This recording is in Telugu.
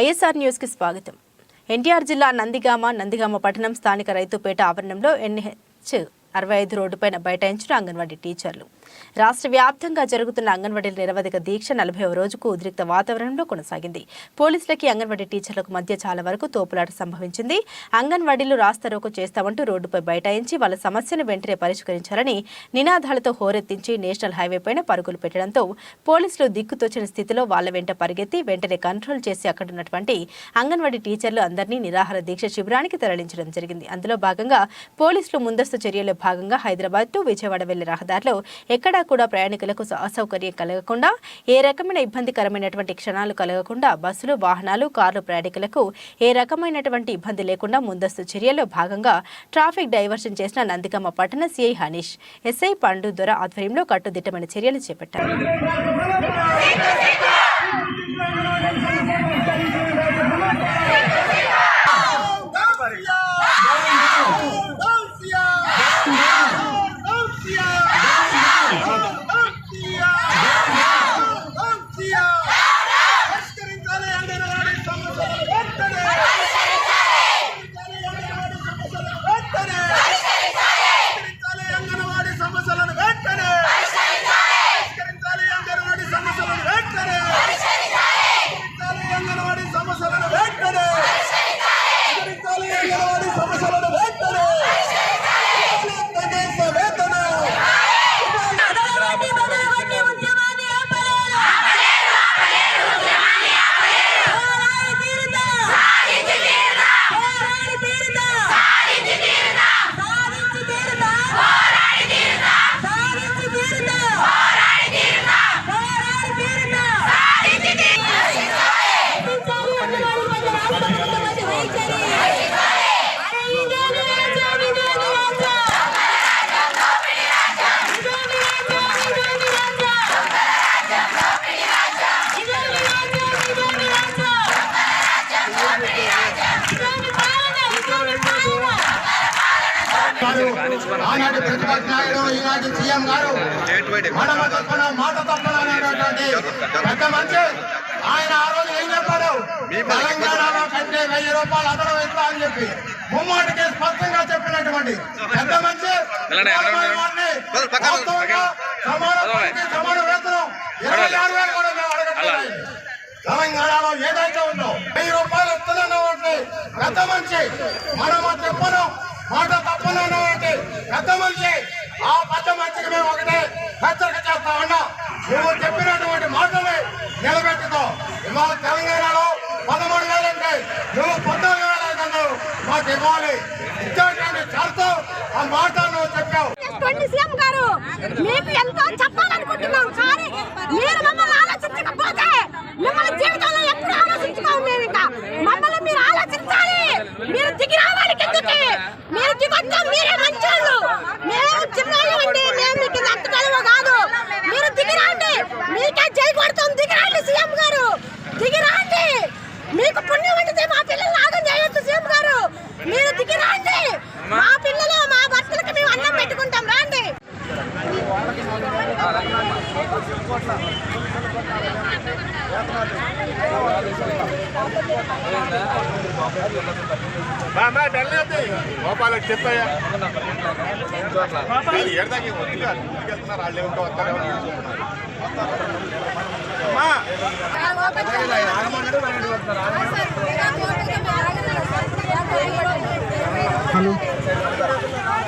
వైఎస్ఆర్ న్యూస్ కి స్వాగతం. ఎన్టీఆర్ జిల్లా నందిగామ పట్టణం స్థానిక రైతుపేట ఆవరణంలో NH 65 రోడ్డుపైన బైఠాయించిన అంగన్వాడీ టీచర్లు. రాష్ట్ర వ్యాప్తంగా జరుగుతున్న అంగన్వాడీల నిరవధిక దీక్ష 40వ రోజుకు ఉద్రిక్త వాతావరణంలో కొనసాగింది. పోలీసులకి అంగన్వాడీ టీచర్లకు మధ్య చాలా వరకు తోపులాట సంభవించింది. అంగన్వాడీలు రాస్తారోకో చేస్తామంటూ రోడ్డుపై బైఠాయించి వాళ్ళ సమస్యను వెంటనే పరిష్కరించాలని నినాదాలతో హోరెత్తించి నేషనల్ హైవే పైన పరుగులు పెట్టడంతో పోలీసులు దిక్కుతోచిన స్థితిలో వాళ్ళ వెంట పరిగెత్తి వెంటనే కంట్రోల్ చేసి అక్కడున్నటువంటి అంగన్వాడీ టీచర్లు అందరినీ నిరాహార దీక్ష శిబిరానికి తరలించడం జరిగింది. అందులో భాగంగా పోలీసులు ముందస్తు చర్యల్లో భాగంగా హైదరాబాద్ టు విజయవాడ వెళ్లే రహదారిలో ఎక్కడా కూడా ప్రయాణికులకు అసౌకర్యం కలగకుండా, ఏ రకమైన ఇబ్బందికరమైనటువంటి క్షణాలు కలగకుండా బస్సులు, వాహనాలు, కార్లు ప్రయాణికులకు ఏ రకమైనటువంటి ఇబ్బంది లేకుండా ముందస్తు చర్యల్లో భాగంగా ట్రాఫిక్ డైవర్షన్ చేసిన నందిగామ పట్టణ సిఐ హనీష్, ఎస్ఐ పండు దొర ఆధ్వర్యంలో కట్టుదిట్టమైన చర్యలు చేపట్టారు. ఆనాటి ప్రతిపక్ష నాయకుడు ఈనాటి సీఎం గారు మనమ తప్పన మాట తప్పన అనేటువంటి పెద్ద మంచి ఆయన ఆ రోజు ఏం చెప్పాడు, తెలంగాణలో కంటే 1000 రూపాయలు అదనం ఇస్తా అని చెప్పి ముమ్మాటికి స్పష్టంగా చెప్పినటువంటి పెద్ద మంచి సమాన వేతనం 26,000 కూడా మేము అడగట్లేదు. తెలంగాణలో ఏదైతే ఉందో 1000 రూపాయలు ఇస్తున్నటువంటి పెద్ద మంచి మనమ చెప్పను మాట తప్పను అన్నటువంటి పెద్ద మనిషి. ఆ పెద్ద మనిషికి మేము ఒకటే హెచ్చరిక చేస్తా ఉన్నా, నువ్వు చెప్పినటువంటి మాటని నిలబెట్టుకో. ఇవాళ తెలంగాణలో 13,000 అంటే నువ్వు 14,000 అన్నావు, మాకు ఇవ్వాలి ఇచ్చేటువంటి చర్చతో ఆ మాట నువ్వు చెప్పావు. సీఎం గారు మీకు ఎంతో చెప్పాలనుకుంటున్నాం, కానీ మీరు మమ్మల్ని ఆలోచించకపోతే మిమ్మల్ని జీవితంలో ఎప్పుడు ఆలోచించుకోము. మేము ఇంకా మమ్మల్ని మీరు ఆలోచించాలి, మీరు దిగి రావాలి కిందకి. మీరు దిగొచ్చాం, మీరే మంచోళ్ళు, మేము చిన్నోళ్ళు అండి, మేము మీకు నచ్చగలమో కాదు. మీరు దిగిరండి, మీకే జై కొడతాం. దిగిరండి సీఎం గారు, దిగిరండి. మీకు పుణ్యం ఉంటుంది, మా పిల్లలు నాగం చేయొచ్చు సీఎం గారు. మీరు దిగిరండి, మా పిల్లలు మా భర్తలకు మేము అన్నం పెట్టుకుంటాం. రండి. గోపాలకు చెప్పయ్యా ఏడదాకి వెళ్తున్నారు వాళ్ళు ఏమిటో వస్తారు.